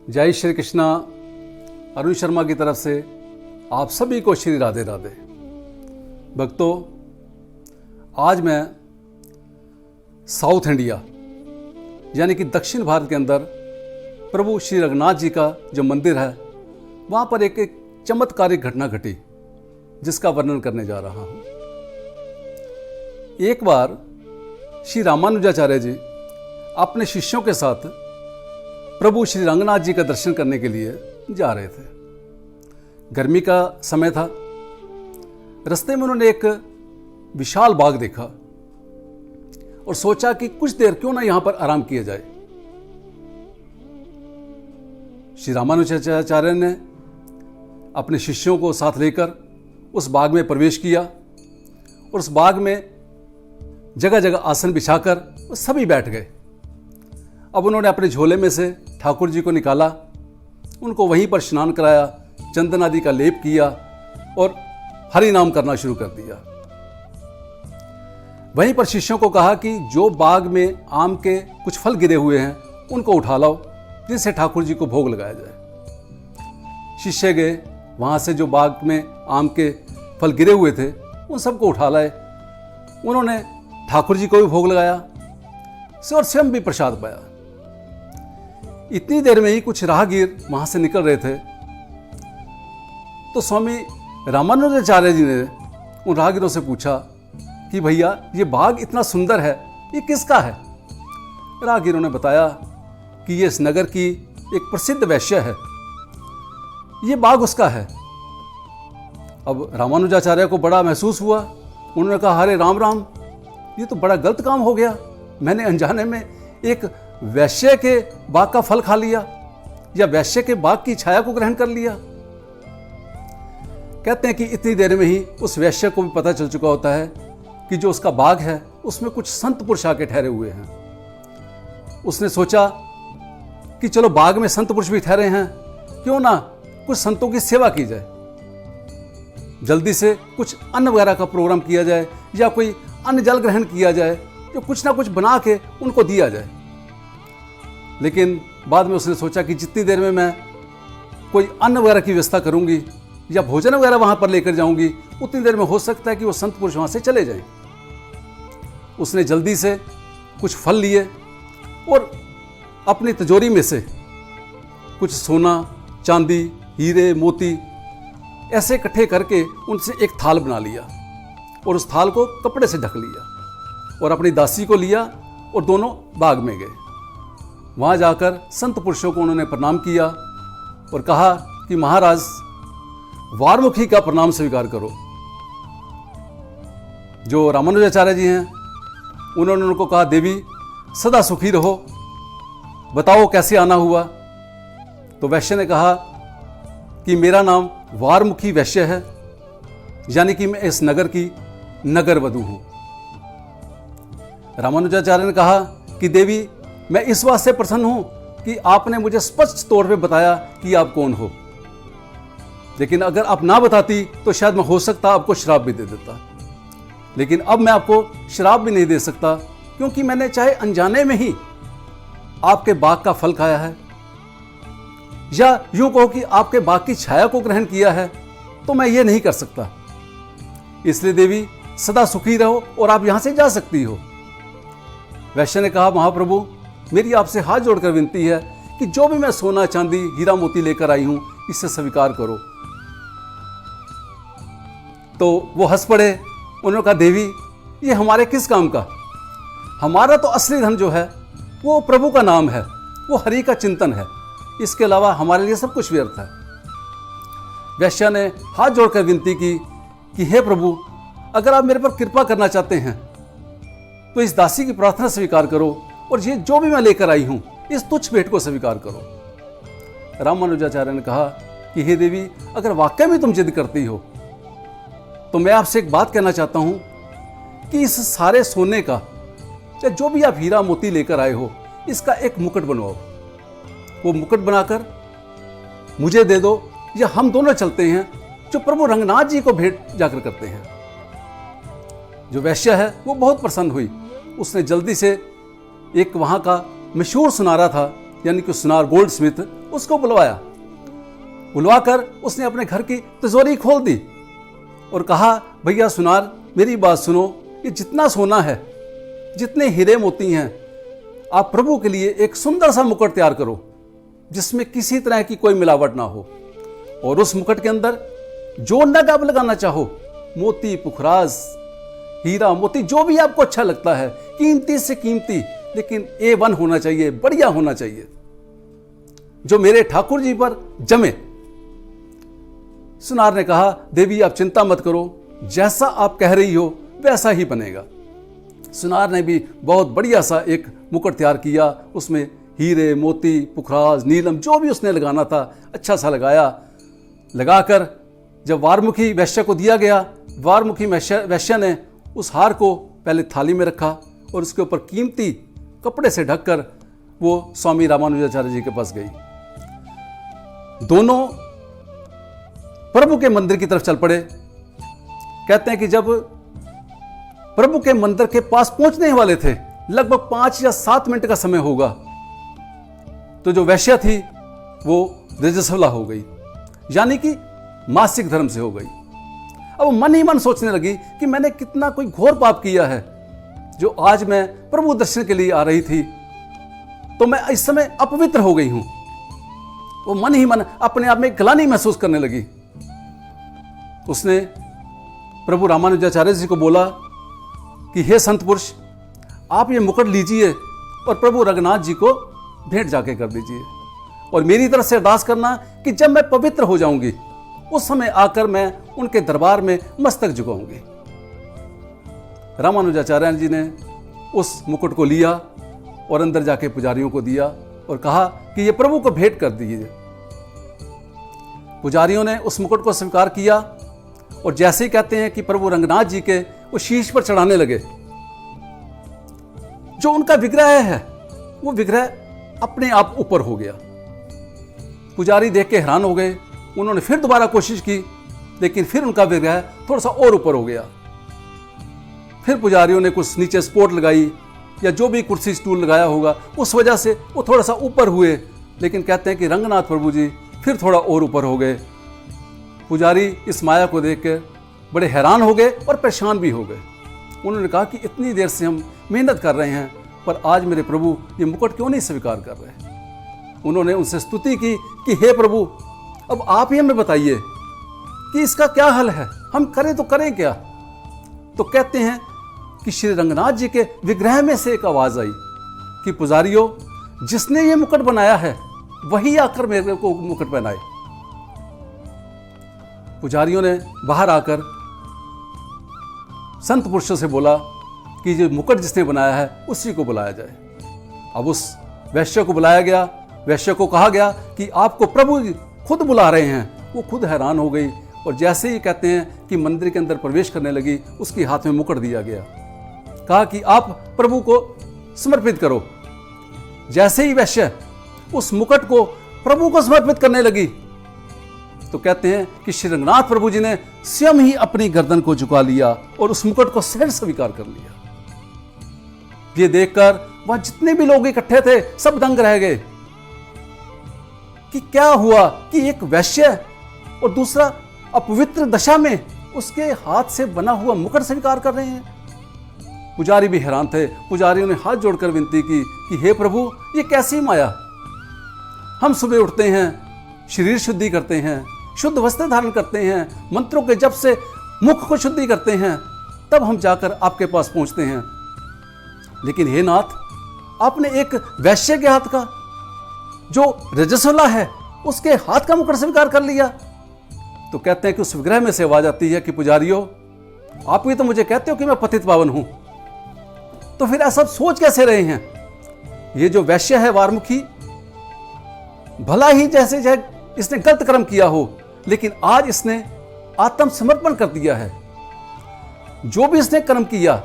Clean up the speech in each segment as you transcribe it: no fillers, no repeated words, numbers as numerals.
जय श्री कृष्णा। अरुण शर्मा की तरफ से आप सभी को श्री राधे राधे। भक्तों, आज मैं साउथ इंडिया यानी कि दक्षिण भारत के अंदर प्रभु श्री रघुनाथ जी का जो मंदिर है वहाँ पर एक चमत्कारिक घटना घटी जिसका वर्णन करने जा रहा हूँ। एक बार श्री रामानुजाचार्य जी अपने शिष्यों के साथ प्रभु श्री रंगनाथ जी का दर्शन करने के लिए जा रहे थे। गर्मी का समय था। रास्ते में उन्होंने एक विशाल बाग देखा और सोचा कि कुछ देर क्यों ना यहां पर आराम किया जाए। श्री रामानुजाचार्य ने अपने शिष्यों को साथ लेकर उस बाग में प्रवेश किया और उस बाग में जगह जगह आसन बिछाकर सभी बैठ गए। अब उन्होंने अपने झोले में से ठाकुर जी को निकाला, उनको वहीं पर स्नान कराया, चंदन आदि का लेप किया और हरि नाम करना शुरू कर दिया। वहीं पर शिष्यों को कहा कि जो बाग में आम के कुछ फल गिरे हुए हैं उनको उठा लाओ जिनसे ठाकुर जी को भोग लगाया जाए। शिष्य गए, वहां से जो बाग में आम के फल गिरे हुए थे उन सबको उठा लाए। उन्होंने ठाकुर जी को भी भोग लगाया और स्वयं भी प्रसाद पाया। इतनी देर में ही कुछ राहगीर वहां से निकल रहे थे तो स्वामी रामानुजाचार्य जी ने उन राहगीरों से पूछा कि भैया ये बाग इतना सुंदर है, ये किसका है? राहगीरों ने बताया कि ये इस नगर की एक प्रसिद्ध वैश्य है, ये बाग उसका है। अब रामानुजाचार्य को बड़ा महसूस हुआ। उन्होंने कहा, अरे राम राम, ये तो बड़ा गलत काम हो गया। मैंने अनजाने में एक वैश्य के बाग का फल खा लिया या वैश्य के बाग की छाया को ग्रहण कर लिया। कहते हैं कि इतनी देर में ही उस वैश्य को भी पता चल चुका होता है कि जो उसका बाग है उसमें कुछ संत पुरुष आके ठहरे हुए हैं। उसने सोचा कि चलो बाग में संत पुरुष भी ठहरे हैं, क्यों ना कुछ संतों की सेवा की जाए, जल्दी से कुछ अन्न वगैरह का प्रोग्राम किया जाए या कोई अन्न जल ग्रहण किया जाए, जो कुछ ना कुछ बना के उनको दिया जाए। लेकिन बाद में उसने सोचा कि जितनी देर में मैं कोई अन्न वगैरह की व्यवस्था करूंगी या भोजन वगैरह वहां पर लेकर जाऊंगी उतनी देर में हो सकता है कि वो संत पुरुष वहां से चले जाएं। उसने जल्दी से कुछ फल लिए और अपनी तिजोरी में से कुछ सोना, चांदी, हीरे, मोती ऐसे इकट्ठे करके उनसे एक थाल बना लिया और उस थाल को कपड़े से ढक लिया और अपनी दासी को लिया और दोनों बाग में गए। वहां जाकर संत पुरुषों को उन्होंने प्रणाम किया और कहा कि महाराज, वारमुखी का प्रणाम स्वीकार करो। जो रामानुजाचार्य जी हैं उन्होंने उनको कहा, देवी सदा सुखी रहो, बताओ कैसे आना हुआ? तो वैश्य ने कहा कि मेरा नाम वारमुखी वैश्य है, यानी कि मैं इस नगर की नगर वधू हूं। रामानुजाचार्य ने कहा कि देवी, मैं इस बात से प्रसन्न हूं कि आपने मुझे स्पष्ट तौर पे बताया कि आप कौन हो, लेकिन अगर आप ना बताती तो शायद मैं हो सकता आपको श्राप भी दे देता। लेकिन अब मैं आपको श्राप भी नहीं दे सकता क्योंकि मैंने चाहे अनजाने में ही आपके बाग का फल खाया है या यूं कहो कि आपके बाग की छाया को ग्रहण किया है, तो मैं ये नहीं कर सकता। इसलिए देवी सदा सुखी रहो और आप यहां से जा सकती हो। वैश्य ने कहा, महाप्रभु, मेरी आपसे हाथ जोड़कर विनती है कि जो भी मैं सोना, चांदी, हीरा, मोती लेकर आई हूं इसे स्वीकार करो। तो वो हंस पड़े। उन्होंने कहा, देवी ये हमारे किस काम का? हमारा तो असली धन जो है वो प्रभु का नाम है, वो हरि का चिंतन है, इसके अलावा हमारे लिए सब कुछ व्यर्थ है। वैश्य ने हाथ जोड़कर विनती की कि हे प्रभु, अगर आप मेरे पर कृपा करना चाहते हैं तो इस दासी की प्रार्थना स्वीकार करो और ये जो भी मैं लेकर आई हूं इस तुच्छ भेंट को स्वीकार करो। रामानुजाचार्य ने कहा कि हे देवी, अगर वाकई में तुम जिद करती हो तो मैं आपसे एक बात कहना चाहता हूं कि इस सारे सोने का या जो भी आप हीरा मोती लेकर आए हो इसका एक मुकुट बनवाओ। वो मुकुट बनाकर मुझे दे दो या हम दोनों चलते हैं जो प्रभु रंगनाथ जी को भेंट जाकर करते हैं। जो वैश्य है वो बहुत प्रसन्न हुई। उसने जल्दी से एक वहाँ का मशहूर सुनारा था यानी कि सुनार गोल्ड स्मिथ, उसको बुलवाकर उसने अपने घर की तिजोरी खोल दी और कहा, भैया सुनार, मेरी बात सुनो, ये जितना सोना है, जितने हीरे मोती हैं, आप प्रभु के लिए एक सुंदर सा मुकुट तैयार करो जिसमें किसी तरह की कोई मिलावट ना हो, और उस मुकुट के अंदर जो नग आप लगाना चाहो, मोती, पुखराज, हीरा मोती, जो भी आपको अच्छा लगता है, कीमती से कीमती, लेकिन A1 होना चाहिए, बढ़िया होना चाहिए, जो मेरे ठाकुर जी पर जमे। सुनार ने कहा, देवी आप चिंता मत करो, जैसा आप कह रही हो वैसा ही बनेगा। सुनार ने भी बहुत बढ़िया सा एक मुकुट तैयार किया, उसमें हीरे, मोती, पुखराज, नीलम, जो भी उसने लगाना था अच्छा सा लगाकर जब वारमुखी वैश्य को दिया गया, वारमुखी वैश्य ने उस हार को पहले थाली में रखा और उसके ऊपर कीमती कपड़े से ढककर वो स्वामी रामानुजाचार्य जी के पास गई। दोनों प्रभु के मंदिर की तरफ चल पड़े। कहते हैं कि जब प्रभु के मंदिर के पास पहुंचने वाले थे, लगभग 5 या 7 मिनट का समय होगा, तो जो वैश्या थी वो रजस्वला हो गई, यानी कि मासिक धर्म से हो गई। अब मन ही मन सोचने लगी कि मैंने कितना कोई घोर पाप किया है, जो आज मैं प्रभु दर्शन के लिए आ रही थी तो मैं इस समय अपवित्र हो गई हूं। वो मन ही मन अपने आप में ग्लानि महसूस करने लगी। उसने प्रभु रामानुजाचार्य जी को बोला कि हे संत पुरुष, आप ये मुकुट लीजिए और प्रभु रघुनाथ जी को भेंट जाके कर दीजिए, और मेरी तरफ से अरदास करना कि जब मैं पवित्र हो जाऊंगी उस समय आकर मैं उनके दरबार में मस्तक झुकाऊंगी। रामानुजाचार्य जी ने उस मुकुट को लिया और अंदर जाके पुजारियों को दिया और कहा कि ये प्रभु को भेंट कर दीजिए। पुजारियों ने उस मुकुट को स्वीकार किया और जैसे ही कहते हैं कि प्रभु रंगनाथ जी के वो शीश पर चढ़ाने लगे, जो उनका विग्रह है वो विग्रह अपने आप ऊपर हो गया। पुजारी देख के हैरान हो गए। उन्होंने फिर दोबारा कोशिश की, लेकिन फिर उनका विग्रह थोड़ा सा और ऊपर हो गया। फिर पुजारियों ने कुछ नीचे सपोर्ट लगाई या जो भी कुर्सी स्टूल लगाया होगा, उस वजह से वो थोड़ा सा ऊपर हुए, लेकिन कहते हैं कि रंगनाथ प्रभु जी फिर थोड़ा और ऊपर हो गए। पुजारी इस माया को देख कर बड़े हैरान हो गए और परेशान भी हो गए। उन्होंने कहा कि इतनी देर से हम मेहनत कर रहे हैं, पर आज मेरे प्रभु ये मुकुट क्यों नहीं स्वीकार कर रहे। उन्होंने उनसे स्तुति की कि हे प्रभु, अब आप ही हमें बताइए कि इसका क्या हल है, हम करें तो करें क्या। तो कहते हैं कि श्री रंगनाथ जी के विग्रह में से एक आवाज आई कि पुजारियों, जिसने ये मुकुट बनाया है वही आकर मेरे को मुकुट पहनाए। पुजारियों ने बाहर आकर संत पुरुषों से बोला कि जो मुकुट जिसने बनाया है उसी को बुलाया जाए। अब उस वैश्य को बुलाया गया। वैश्य को कहा गया कि आपको प्रभु खुद बुला रहे हैं। वो खुद हैरान हो गई और जैसे ही कहते हैं कि मंदिर के अंदर प्रवेश करने लगी, उसके हाथ में मुकुट दिया गया। कहा कि आप प्रभु को समर्पित करो। जैसे ही वैश्य उस मुकुट को प्रभु को समर्पित करने लगी, तो कहते हैं कि श्री रंगनाथ प्रभु जी ने स्वयं ही अपनी गर्दन को झुका लिया और उस मुकुट को सहज स्वीकार कर लिया। ये देखकर वहां जितने भी लोग इकट्ठे थे सब दंग रह गए कि क्या हुआ कि एक वैश्य और दूसरा अपवित्र दशा में उसके हाथ से बना हुआ मुकुट स्वीकार कर रहे हैं। पुजारी भी हैरान थे। पुजारियों ने हाथ जोड़कर विनती की कि हे प्रभु, ये कैसी माया। हम सुबह उठते हैं, शरीर शुद्धि करते हैं, शुद्ध वस्त्र धारण करते हैं, मंत्रों के जप से मुख को शुद्धि करते हैं, तब हम जाकर आपके पास पहुंचते हैं। लेकिन हे नाथ, आपने एक वैश्य के हाथ का, जो रजस्वला है, उसके हाथ का मुकुट स्वीकार कर लिया। तो कहते हैं कि उस विग्रह में से आवाज आती है कि पुजारियों, आप भी तो मुझे कहते हो कि मैं पतित पावन हूं, तो फिर ऐसा सोच कैसे रहे हैं। ये जो वैश्य है वारमुखी, भला ही जैसे इसने गलत कर्म किया हो, लेकिन आज इसने आत्मसमर्पण कर दिया है। जो भी इसने कर्म किया,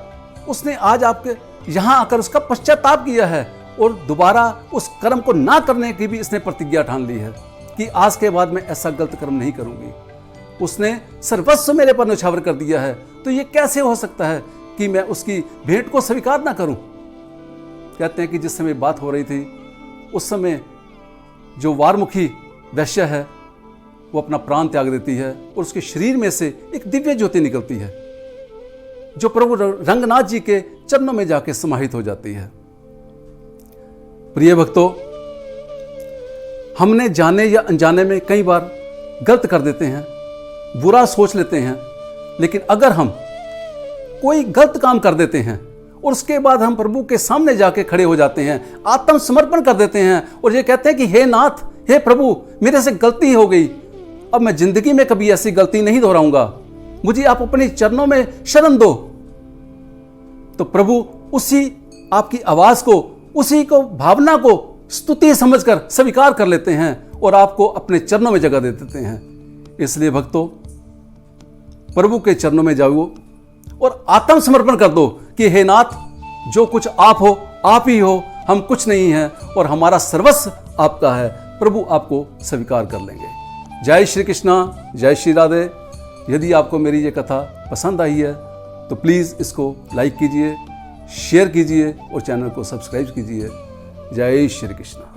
उसने आज आपके यहां आकर उसका पश्चाताप किया है और दोबारा उस कर्म को ना करने की भी इसने प्रतिज्ञा ठान ली है कि आज के बाद मैं ऐसा गलत कर्म नहीं करूंगी। उसने सर्वस्व मेरे पर न्यौछावर कर दिया है, तो ये कैसे हो सकता है कि मैं उसकी भेंट को स्वीकार ना करूं। कहते हैं कि जिस समय बात हो रही थी, उस समय जो वारमुखी वैश्य है वो अपना प्राण त्याग देती है और उसके शरीर में से एक दिव्य ज्योति निकलती है जो प्रभु रंगनाथ जी के चरणों में जाके समाहित हो जाती है। प्रिय भक्तों, हमने जाने या अनजाने में कई बार गलत कर देते हैं, बुरा सोच लेते हैं, लेकिन अगर हम कोई गलत काम कर देते हैं और उसके बाद हम प्रभु के सामने जाके खड़े हो जाते हैं, आत्मसमर्पण कर देते हैं और ये कहते हैं कि हे नाथ, हे प्रभु, मेरे से गलती हो गई, अब मैं जिंदगी में कभी ऐसी गलती नहीं दोहराऊंगा, मुझे आप अपने चरणों में शरण दो, तो प्रभु उसी आपकी आवाज को, उसी को, भावना को स्तुति समझकर स्वीकार कर लेते हैं और आपको अपने चरणों में जगह दे देते हैं। इसलिए भक्तों, प्रभु के चरणों में जाओ और आत्मसमर्पण कर दो कि हे नाथ, जो कुछ आप हो, आप ही हो, हम कुछ नहीं हैं और हमारा सर्वस्व आपका है। प्रभु आपको स्वीकार कर लेंगे। जय श्री कृष्णा, जय श्री राधे। यदि आपको मेरी ये कथा पसंद आई है तो प्लीज़ इसको लाइक कीजिए, शेयर कीजिए और चैनल को सब्सक्राइब कीजिए। जय श्री कृष्ण।